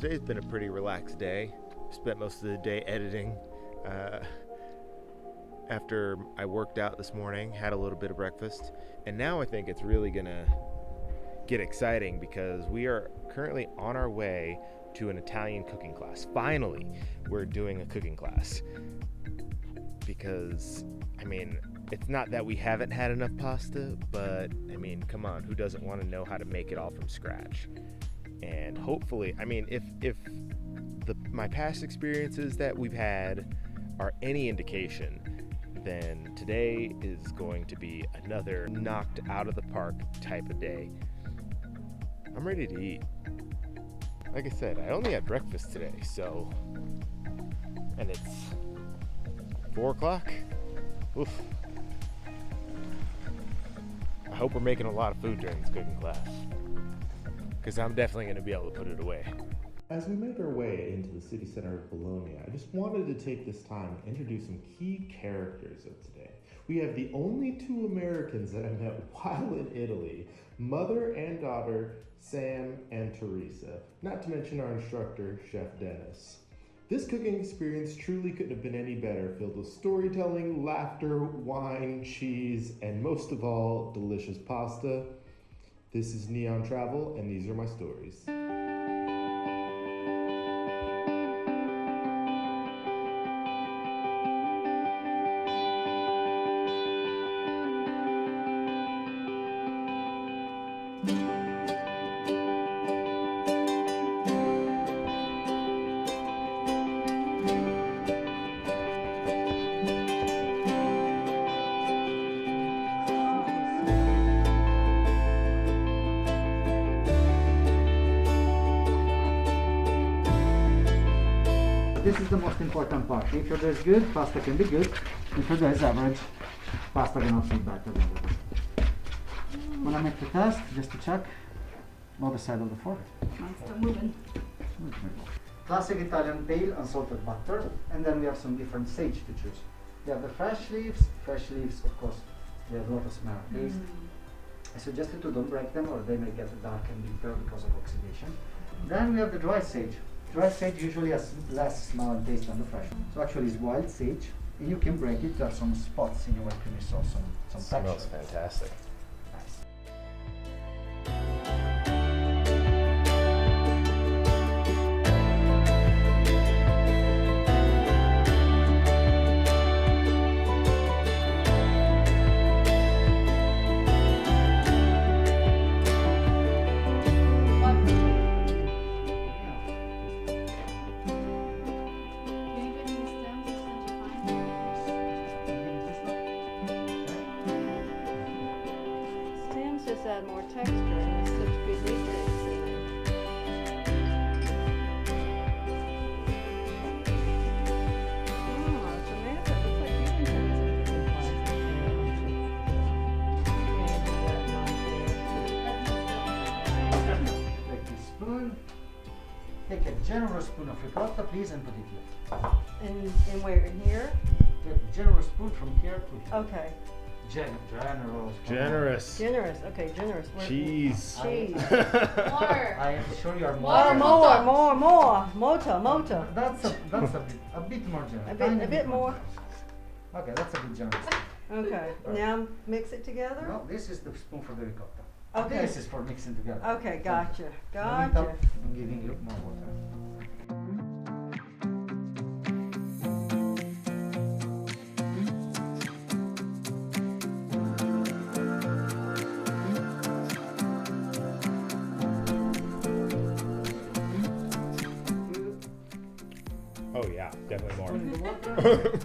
today's been a pretty relaxed day. Spent most of the day editing. After I worked out this morning, had a little bit of breakfast, and now I think it's really gonna get exciting because we are currently on our way to an Italian cooking class. Finally, we're doing a cooking class because, I mean, it's not that we haven't had enough pasta, but I mean, come on, who doesn't want to know how to make it all from scratch? And hopefully, I mean, if my past experiences that we've had are any indication, then today is going to be another knocked out of the park type of day. I'm ready to eat. Like I said, I only had breakfast today, so, and it's 4 o'clock. Oof. I hope we're making a lot of food during this cooking class, because I'm definitely going to be able to put it away. As we make our way into the city center of Bologna, I just wanted to take this time and introduce some key characters of today. We have the only 2 Americans that I met while in Italy, mother and daughter, Sam and Teresa, not to mention our instructor, Chef Dennis. This cooking experience truly couldn't have been any better, filled with storytelling, laughter, wine, cheese, and most of all, delicious pasta. This is Neon Travel, and these are my stories. This is the most important part. If your dough is good, pasta can be good. If your dough is average, pasta cannot be better than that. When I make the test, just to check, other side of the fork. Mine's still moving. Classic Italian pale unsalted butter, and then we have some different sage to choose. We have the fresh leaves, of course, they have a lot of smell and taste. I suggest you to don't break them or they may get dark and bitter because of oxidation. Then we have the dry sage. Dry sage usually has less smell and taste than the fresh one. So actually it's wild sage, and you can break it. There are some spots in your creamy sauce, some texture. Smells fantastic. Nice. Just add more texture and it's such good nutrients in it. Oh, Samantha, looks like you've been doing some Take this spoon. Take a generous spoon of ricotta, please, and put it here. And where? In here? Take a generous spoon from here to here. Okay. Generous. Generous. Okay, generous. Cheese. Cheese. More. I am sure you are more. Oh, more. Mota. That's a bit more generous. A bit more. Okay, that's a bit generous. Okay. Now mix it together. No, this is the spoon for the ricotta. Okay. This is for mixing together. Okay, gotcha. I'm giving you more water. Oh yeah, definitely more. Spoon in the water.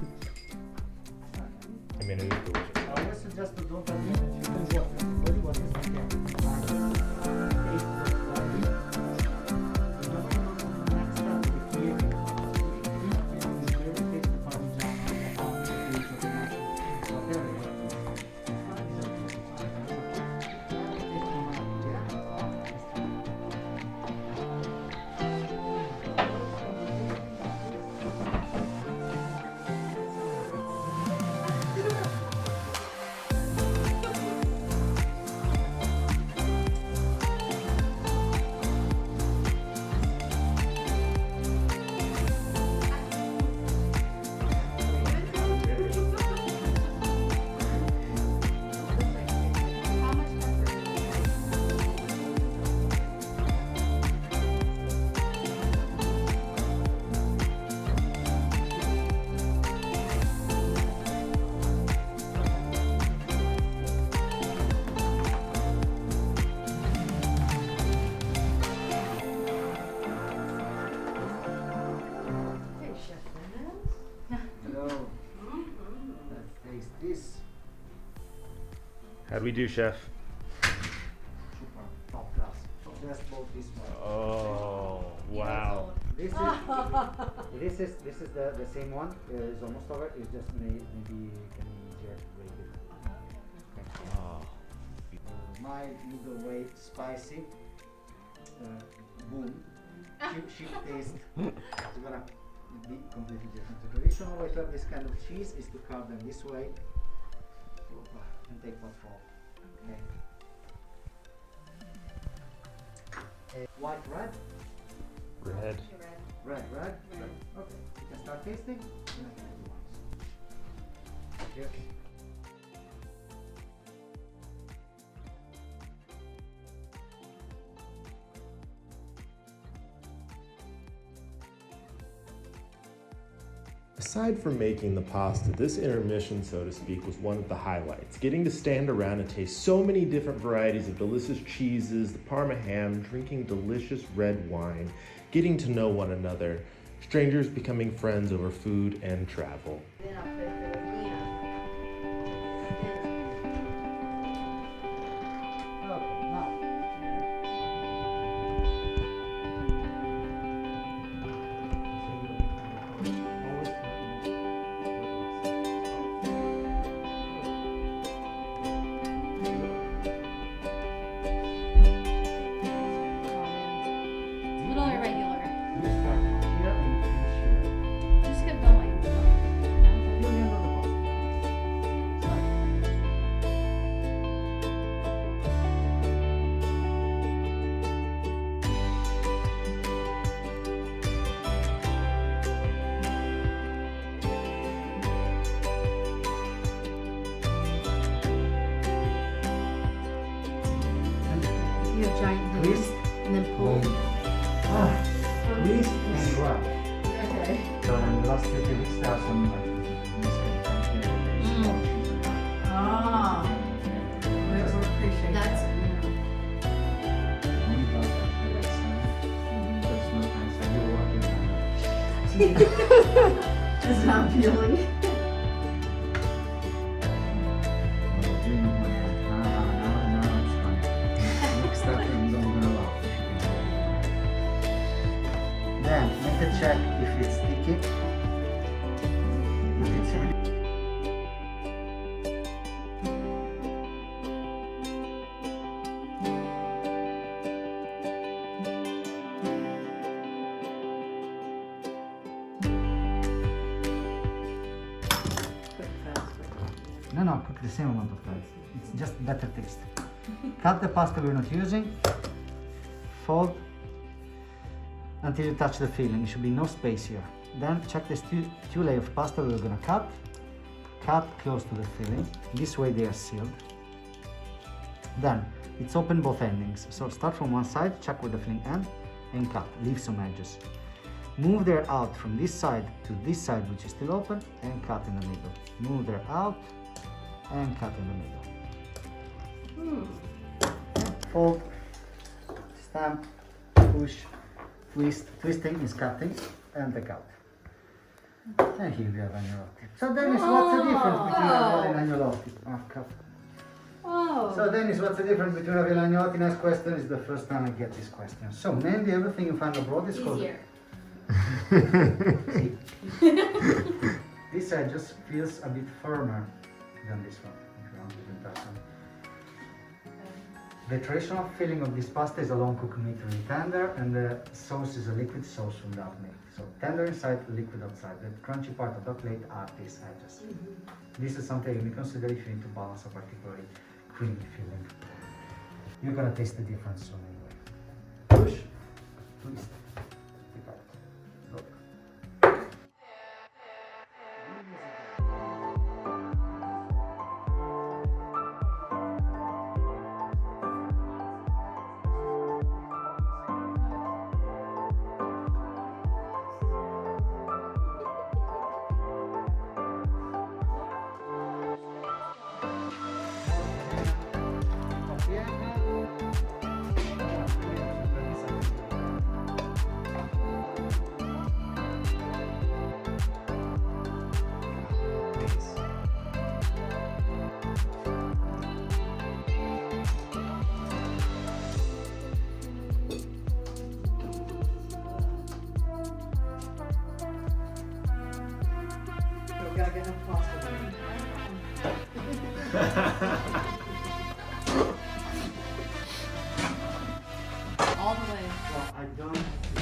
I mean, it is delicious. I always suggest to don't have too much water. Body water is not How'd we do, chef? Super, top class. So just both this one. Oh, wow. This is the same one. It's almost over. It's just maybe can easier to break it. Oh. Mild, middleweight, spicy. Boom. Cheap taste. It's gonna be completely different. The traditional way to have this kind of cheese is to carve them this way and take what's raw. Okay. White, red. Red. Red. Okay. You can start tasting. And I can do once. Cheers. Aside from making the pasta, this intermission, so to speak, was one of the highlights. Getting to stand around and taste so many different varieties of delicious cheeses, the Parma ham, drinking delicious red wine, getting to know one another, strangers becoming friends over food and travel. Okay, now. Little irregular. You start from here and finish here. Just keep going. Till the end of the pasta. Start. You have giant Twist. hands. And then pull. Twist and grab. Okay. So in the last 30 weeks there are some mistakes Ah. We appreciate That's that. not nice. You work It's not peeling. Then make a check if it's sticky. If it's really No, cook the same amount of time. It's just better taste. Cut the pasta we're not using. Fold until you touch the filling. There should be no space here. Then check the two layers of pasta we're gonna cut. Cut close to the filling. This way they are sealed. Then it's open both endings. So start from one side, check where the filling ends, and cut. Leave some edges. Move there out from this side to this side, which is still open, and cut in the middle. Move there out and cut in the middle. Fold, stamp, push, twist. Twisting is cutting, and take out. And here we have agnolotti. So Dennis, what's the difference between ravioli and agnolotti? Oh, cut. Oh. So Dennis, what's the difference between ravioli and agnolotti? Nice question. It's the first time I get this question. So mainly everything you find abroad is called. Easier. See? This side just feels a bit firmer than this one, if you want to do that one. The traditional filling of this pasta is a long cooked meat, really tender, and the sauce is a liquid sauce without milk. So tender inside, liquid outside. The crunchy part of the plate are these edges. This is something you may consider if you need to balance a particularly creamy filling. You're gonna taste the difference soon anyway. Push, twist, take out. Look. gotta get enough pasta. All the way. Well, I don't